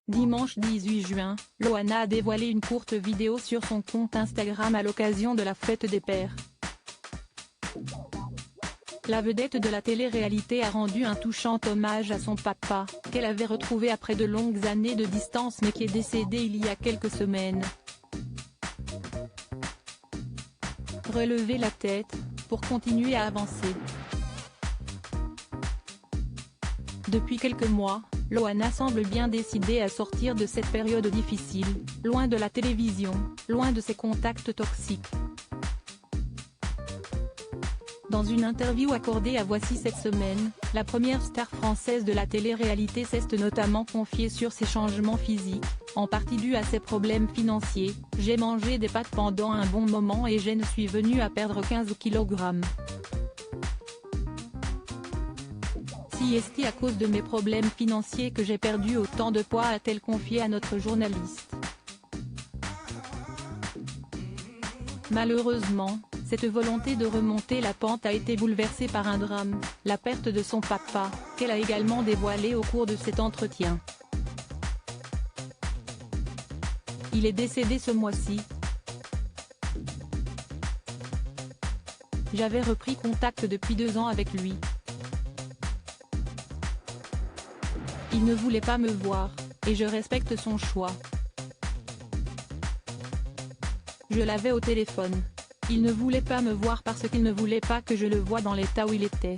Dimanche 18 juin, Loana a dévoilé une courte vidéo sur son compte Instagram à l'occasion de la fête des pères. La vedette de la télé-réalité a rendu un touchant hommage à son papa, qu'elle avait retrouvé après de longues années de distance mais qui est décédé il y a quelques semaines. Relevez la tête, pour continuer à avancer. Depuis quelques mois, Loana semble bien décidée à sortir de cette période difficile, loin de la télévision, loin de ses contacts toxiques. Dans une interview accordée à Voici cette semaine, la première star française de la télé-réalité s'est notamment confiée sur ses changements physiques, en partie dus à ses problèmes financiers. « J'ai mangé des pâtes pendant un bon moment et je ne suis venue à perdre 15 kg. C'est à cause de mes problèmes financiers que j'ai perdu autant de poids », a-t-elle confié à notre journaliste. Malheureusement, cette volonté de remonter la pente a été bouleversée par un drame, la perte de son papa, qu'elle a également dévoilé au cours de cet entretien. Il est décédé ce mois-ci. J'avais repris contact depuis 2 ans avec lui. Il ne voulait pas me voir, et je respecte son choix. Je l'avais au téléphone. Il ne voulait pas me voir parce qu'il ne voulait pas que je le voie dans l'état où il était.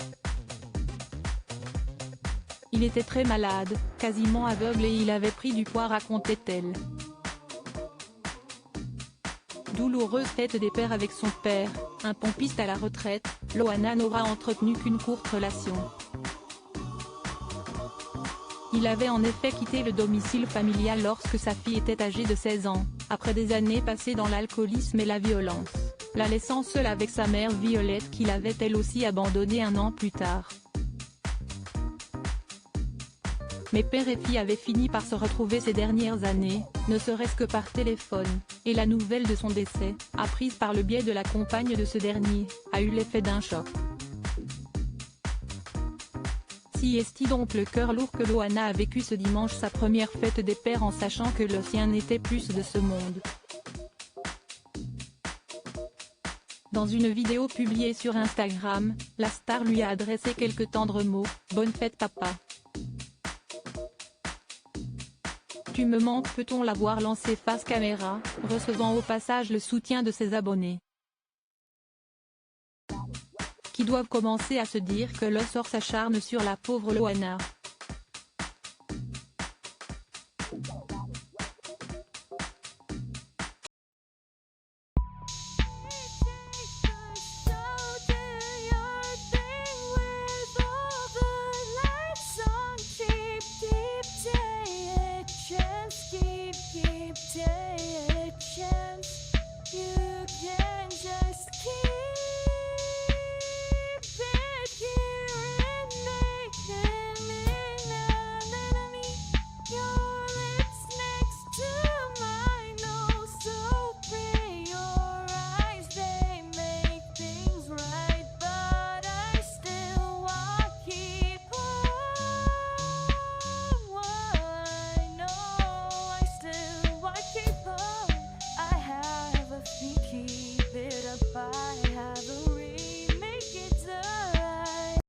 Il était très malade, quasiment aveugle et il avait pris du poids, racontait-elle. Douloureuse fête des pères avec son père, un pompiste à la retraite. Loana n'aura entretenu qu'une courte relation. Il avait en effet quitté le domicile familial lorsque sa fille était âgée de 16 ans, après des années passées dans l'alcoolisme et la violence, la laissant seule avec sa mère Violette qu'il avait elle aussi abandonnée 1 an plus tard. Mais père et fille avaient fini par se retrouver ces dernières années, ne serait-ce que par téléphone, et la nouvelle de son décès, apprise par le biais de la compagne de ce dernier, a eu l'effet d'un choc. C'est donc le cœur lourd que Loana a vécu ce dimanche sa première fête des pères en sachant que le sien n'était plus de ce monde. Dans une vidéo publiée sur Instagram, la star lui a adressé quelques tendres mots. « Bonne fête papa. Tu me manques », peut-on la voir lancer face caméra, recevant au passage le soutien de ses abonnés, qui doivent commencer à se dire que le sort s'acharne sur la pauvre Loana.